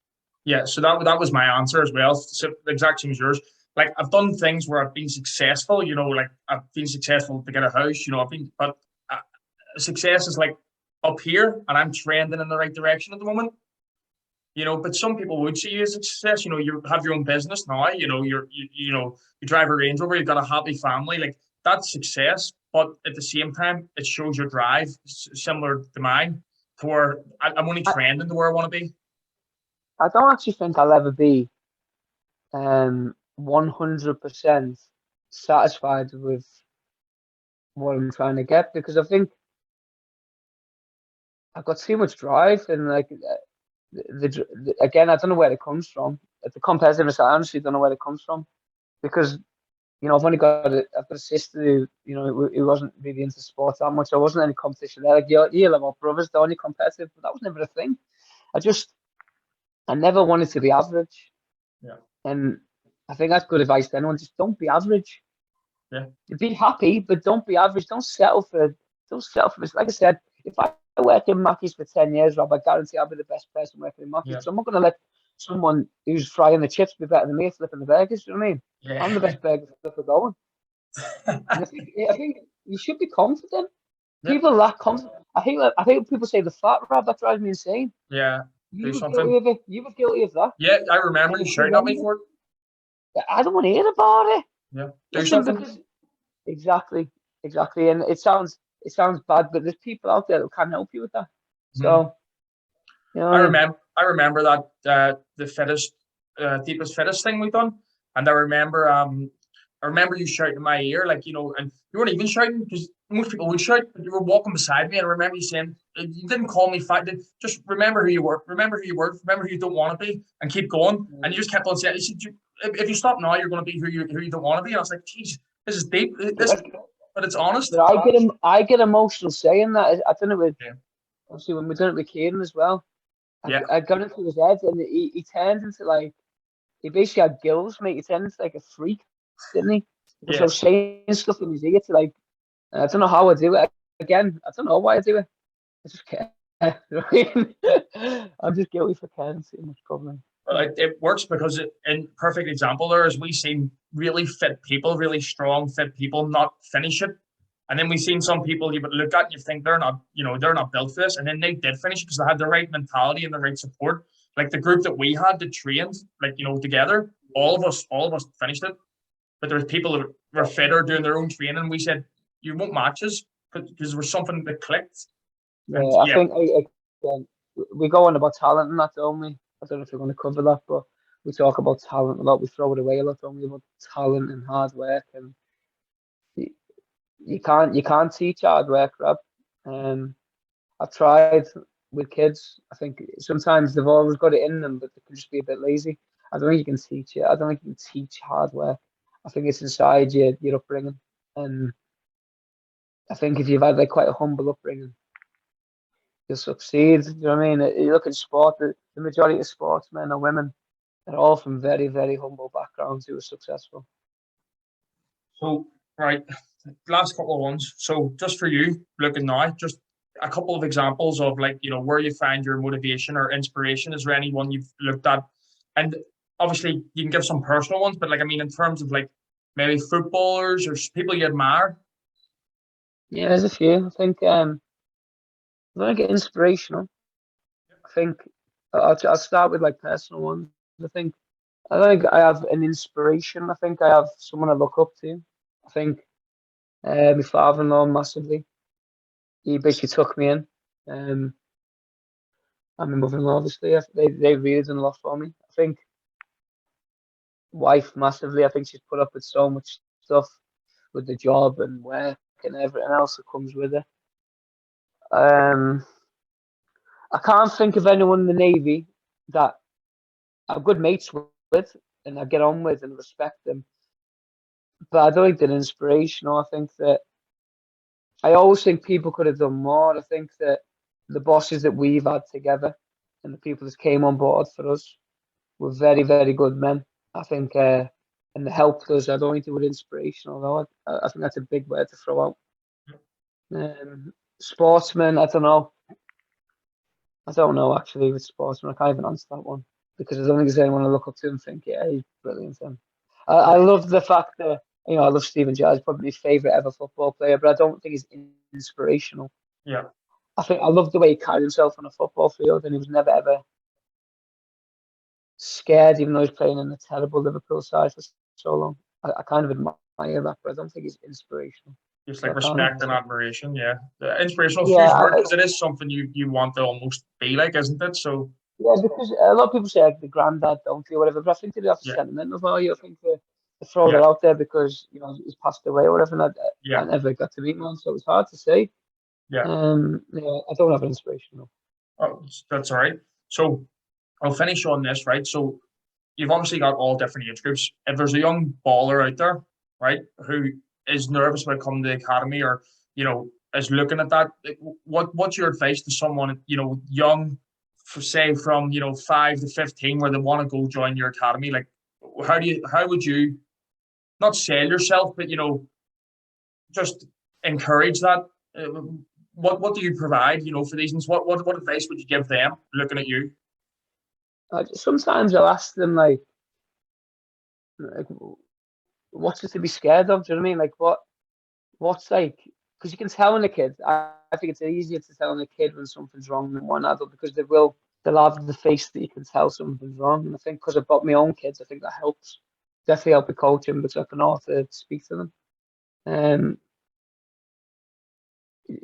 Yeah. So that was my answer as well. So the exact same as yours. Like I've done things where I've been successful. Like I've been successful to get a house. But uh, success is like up here, and I'm trending in the right direction at the moment. But some people would see you as a success. You have your own business now. You drive a Range Rover. You've got a happy family. Like that's success. But at the same time, it shows your drive, similar to mine, to where I'm only I, trending to where I want to be. I don't actually think I'll ever be 100% satisfied with what I'm trying to get because I think I've got too much drive and like again I don't know where it comes from. The competitiveness I honestly don't know where it comes from because I've got a sister who wasn't really into sports that much. I wasn't any competition there. Like you'll have my brothers, they're only competitive, but that was never a thing. I never wanted to be average, Yeah. and I think that's good advice to anyone. Just don't be average. Yeah. Be happy, but don't be average. Don't settle for this. Like I said, if I work in Mackey's for 10 years, Rob, I guarantee I'll be the best person working in Mackey's. Yeah. So I'm not going to let someone who's frying the chips be better than me flipping the burgers. Do you know what I mean? I'm the Yeah. best burger flipper going. And I think you should be confident. Yeah. People lack confidence. I hate when people say the fat, Rob. That drives me insane. Yeah. Do You were something. guilty of it. You were guilty of that. Yeah, I remember you And shouting at me for it. I don't want to hear about it. Yeah. Do Listen, something. because exactly, exactly, and it sounds bad, but there's people out there that can help you with that. Mhm. So you know, what I mean, I remember that the fittest, deepest fittest thing we done, and I remember you shouting in my ear, like and you weren't even shouting because most people would shout, but you were walking beside me, and I remember you saying, "You didn't call me fat. Just remember who you were. Remember who you were. Remember who you don't want to be, and keep going." Yeah. And you just kept on saying, "You said, if you stop now, you're going to be who you don't want to be." And I was like, "Geez, this is deep. This, Like, but it's honest." but I get emotional saying that. I don't know with Yeah, obviously when we done it with Kieran as well. yeah, I got into his head and he turned into like he basically had gills, mate. He turned into like a freak, didn't he? Because I yeah. was saying stuff in his ear to like I don't know how I do it. Again, I don't know why I do it. I just care. I'm just guilty for caring too much, probably. It works because in perfect example there is we seen really fit people, really strong fit people not finish it, and then we seen some people you would look at and you think they're not, they're not built for this, and then they did finish because they had the right mentality and the right support. Like the group that we had that trained, like together, all of us finished it. But there was people that were fitter doing their own training. We said you won't match us because there was something that clicked, and Yeah, I yeah, think again, we go on about talent and that, don't we? I don't know if we're going to cover that, but we talk about talent a lot. We throw it away a lot, don't we? About talent and hard work, and you, you can't teach hard work, Rob. Um, I've tried with kids. I think sometimes they've always got it in them, but they can just be a bit lazy. I don't think you can teach it. I don't think you can teach hard work. I think it's inside your upbringing, and I think if you've had like quite a humble upbringing, you'll succeed. You know what I mean? You look at sport, the majority of sportsmen or women, they're all from very, very humble backgrounds who are successful. so right, last couple of ones. So just for you, looking now, just a couple of examples of like, where you find your motivation or inspiration. Is there anyone you've looked at? And obviously you can give some personal ones, but like, I mean, in terms of like maybe footballers or people you admire. Yeah, there's a few. I think inspirational. I think I'll start with like personal ones. I think I don't think I have an inspiration. I think I have someone I look up to. I think my father-in-law massively. He basically took me in. Um, and my mother-in-law, obviously, they really done a lot for me. I think wife massively. I think she's put up with so much stuff with the job and work and everything else that comes with it. Um, I can't think of anyone in the Navy that I'm good mates with and I get on with and respect them. But I don't think they're inspirational. I think that I always think people could have done more. I think that the bosses that we've had together and the people that came on board for us were very, very good men. I think, and they helped us. I don't think they were inspirational, though. I think that's a big word to throw out. Sportsmen, I don't know. I don't know actually with sportsmen. I can't even answer that one because I don't think there's anyone I look up to and think, yeah, he's brilliant. I love the fact that I love Steven Gerrard, probably my favorite ever football player, but I don't think he's inspirational. Yeah. I think I love the way he carried himself on a football field, and he was never ever scared, even though he's playing in a terrible Liverpool side for so long. I kind of admire that, but I don't think he's inspirational. Just So like I can't respect and answer. admiration. Yeah. The inspirational Yeah, huge word because it is something you want to almost be like, isn't it? So yeah, because a lot of people say like the granddad don't feel whatever, but I think they do have the yeah, sentimental value. I think they throw yeah, that out there because he's passed away or whatever, and I yeah, never got to meet one, so it's hard to say. yeah. Yeah, I don't have an inspiration though. Oh, that's all right. So I'll finish on this, right? So you've obviously got all different age groups. If there's a young baller out there, right, who is nervous about coming to the academy or, is looking at that, like, what's your advice to someone, young, for say from, 5 to 15, where they want to go join your academy? Like, how would you not sell yourself, but, just encourage that? Uh, what do you provide, for these things? What advice would you give them looking at you? Sometimes I'll ask them like what's it to be scared of? Do you know what I mean? Like what's like because you can tell in a kid. I think it's easier to tell in a kid when something's wrong than one adult because they'll have the face that you can tell something's wrong. And I think because I've got my own kids, I think that helps. Definitely help with coaching, but I can also speak to them. Um,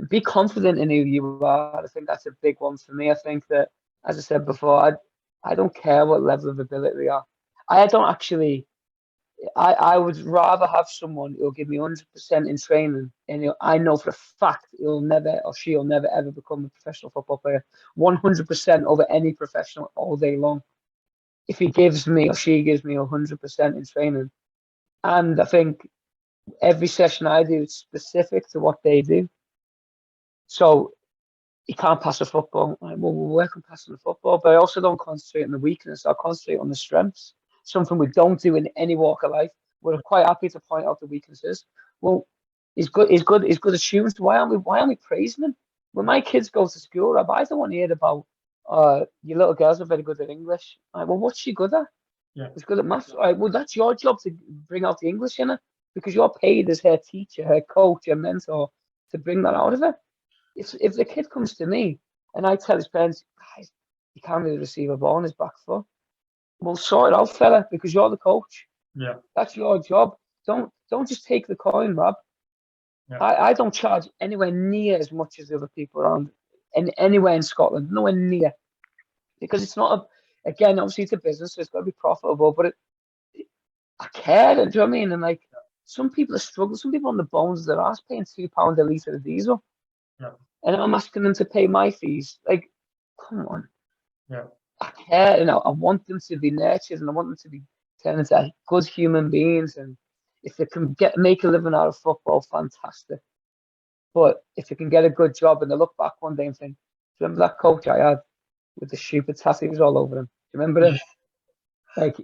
be confident in who you are. I think that's a big one for me. I think that, as I said before, I don't care what level of ability they are. I don't actually. I would rather have someone who'll give me 100% in training, and I know for a fact he'll never or she'll never ever become a professional football player, 100% over any professional all day long. If he gives me or she gives me 100% in training, and I think every session I do is specific to what they do. So he can't pass a football. Well, we'll work on passing the football, but I also don't concentrate on the weakness. I concentrate on the strengths. Something we don't do in any walk of life. We're quite happy to point out the weaknesses. Well, he's good. He's good. He's good at students. Why aren't we praising him? When my kids go to school, I don't want to hear about. Your little girls are very good at English. Well, what's she good at? Yeah. She's good at maths. Well, that's your job to bring out the English in her because you're paid as her teacher, her coach, her mentor to bring that out of her. If the kid comes to me and I tell his parents, guys, he can't really receive a ball on his back foot, well, sort it out, fella, because you're the coach. Yeah. That's your job. Don't just take the coin, Rob. Yeah. I don't charge anywhere near as much as the other people around, and anywhere in Scotland, nowhere near, because it's not a. Again, obviously it's a business, so it's got to be profitable. But I care, do you know what I mean? And like some people are struggling. Some people on the bones of their ass paying £2 a litre of diesel. Yeah. And I'm asking them to pay my fees. Like, come on. Yeah. I care, and I want them to be nurtured, and I want them to be turned into good human beings. And if they can make a living out of football, fantastic. But if they can get a good job, and they look back one day and think, "Do you remember that coach I had with the stupid tattoos all over him? Do you remember him? Like,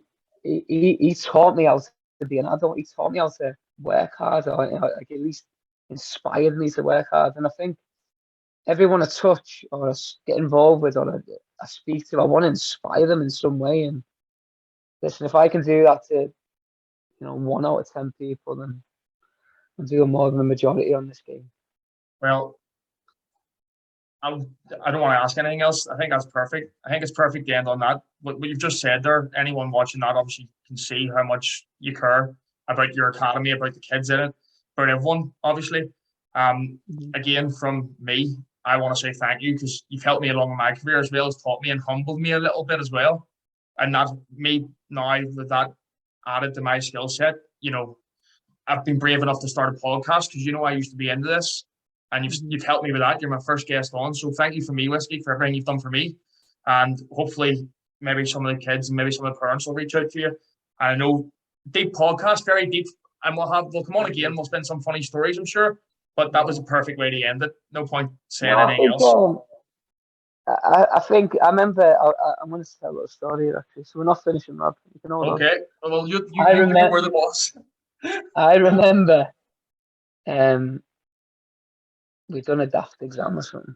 he taught me how to be an adult. He taught me how to work hard, or like at least inspired me to work hard." And I think everyone I touch or I get involved with or I speak to, I want to inspire them in some way. And listen, if I can do that to 1 out of 10 people, then I'm doing more than the majority on this game. Well, I don't want to ask anything else. I think that's perfect. I think it's perfect to end on that. What you've just said there, anyone watching that obviously can see how much you care about your academy, about the kids in it, about everyone, obviously. Again, from me, I want to say thank you because you've helped me along in my career as well as taught me and humbled me a little bit as well. And that me now with that added to my skill set, I've been brave enough to start a podcast because I used to be into this, and you've helped me with that. You're my first guest on, so thank you for me, Whiskey, for everything you've done for me, and hopefully maybe some of the kids and maybe some of the parents will reach out to you. And I know deep podcast, very deep, and we'll come on again. We'll spend some funny stories, I'm sure. But that was a perfect way to end it. No point saying anything else. I think I remember. I'm going to tell a little story here, actually. So we're not finishing, Rob. You can hold on. Okay. Well, you were the boss. I remember. We've done a daft exam or something,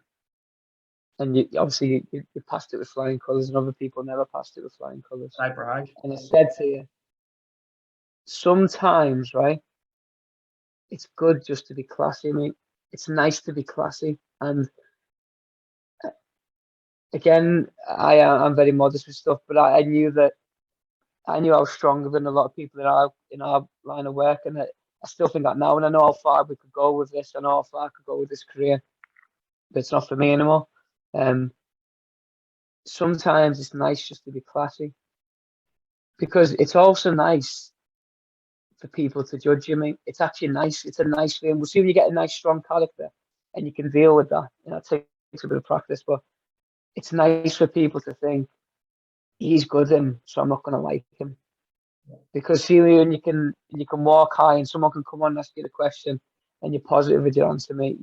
and obviously you passed it with flying colours, and other people never passed it with flying colours. I brag. And I said to you, sometimes, right, it's good just to be classy, mate. It's nice to be classy. And again, I'm very modest with stuff, but I knew I knew I was stronger than a lot of people in our line of work, and I still think that now, and I know how far we could go with this. I know how far I could go with this career, but it's not for me anymore. Sometimes it's nice just to be classy, because it's also nice for people to judge you. I mean, it's actually nice. It's a nice feeling. We'll see when you get a nice, strong character, and you can deal with that. It takes a bit of practice, but it's nice for people to think he's good in, so I'm not going to like him. Because see, when you can walk high, and someone can come on and ask you the question, and you're positive with your answer, mate.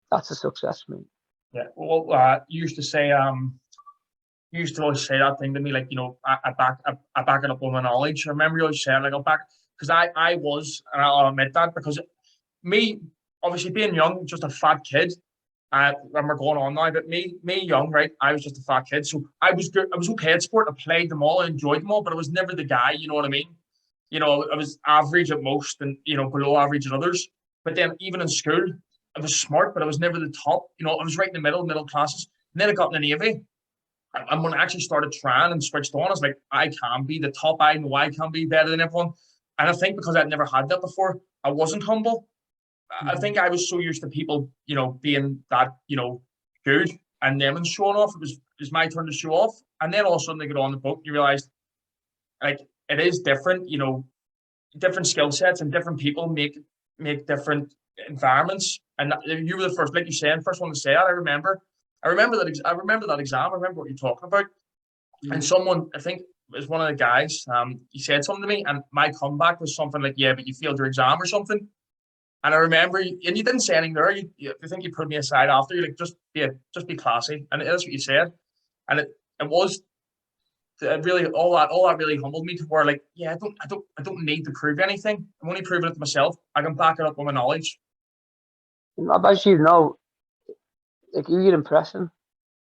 That's a success, mate. Yeah. Well, you used to say, you used to always say that thing to me, like, I back it up with my knowledge. I remember you always saying, like, I'll back, because I was, and I'll admit that, because me, obviously being young, just a fat kid, when we're going on now, but me young, right, I was just a fat kid, so I was good, I was okay at sport, I played them all, I enjoyed them all, but I was never the guy, you know what I mean? I was average at most and, below average at others. But then even in school, I was smart, but I was never the top. I was right in the middle classes. And then I got in the Navy. And when I actually started trying and switched on, I was like, I can be the top. I know I can be better than everyone. And I think because I'd never had that before, I wasn't humble. I think I was so used to people, being that, good and them and showing off. It was my turn to show off. And then all of a sudden they get on the boat and you realize, like, it is different, different skill sets and different people make different environments. And you were the first, like you said, first one to say it. I remember that. I remember that exam. I remember what you're talking about. And someone, I think it was one of the guys, he said something to me, and my comeback was something like, "Yeah, but you failed your exam or something." And I remember, and you didn't say anything there. I think you put me aside after. You're like, just be classy, and that's what you said. And it was really all that really humbled me to where like, yeah, I don't need to prove anything. I'm only proving it to myself. I can back it up with my knowledge. About you know, like you're impressing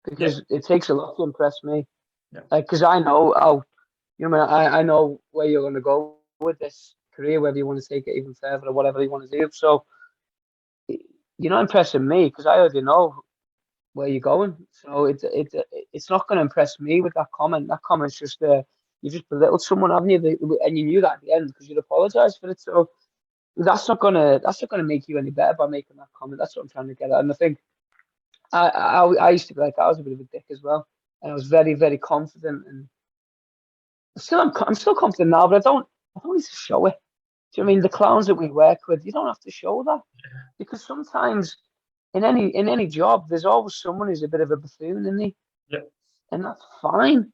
Yeah, because it takes a lot to impress me. yeah, Like, because I know how, you know, I know where you're going to go with this career, whether you want to take it even further or whatever you want to do. So you're not impressing me because I already know where you're going. So it's not going to impress me with that comment. That comment's just you just belittled someone, haven't you? And you knew that at the end because you'd apologise for it. So that's not gonna make you any better by making that comment. That's what I'm trying to get at. And I think I used to be like I was a bit of a dick as well, and I was very very confident, and I'm still confident now, but I don't need to show it. Do you know what I mean the clowns that we work with? You don't have to show that because sometimes in any job, there's always someone who's a bit of a buffoon, isn't he? yeah, And that's fine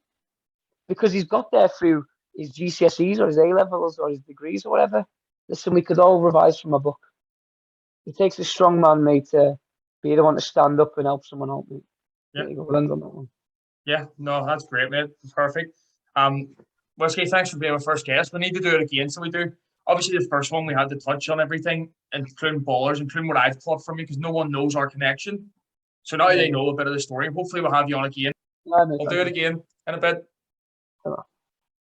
because he's got there through his GCSEs or his A levels or his degrees or whatever. Listen, we could all revise from a book. It takes a strong man, mate, to be the one to stand up and help someone out, mate. yeah, There you go, well done on that one. yeah. No, that's great, mate. Perfect. Whiskey, thanks for being my first guest. We need to do it again. So we do. Obviously, the first one we had to touch on everything, including ballers, including what I've taught from you, because no one knows our connection. So now Yeah, they yeah. know a bit of the story. Hopefully, we'll have you on again. Yeah, mate, We'll do thank it you. again in a bit. Come on.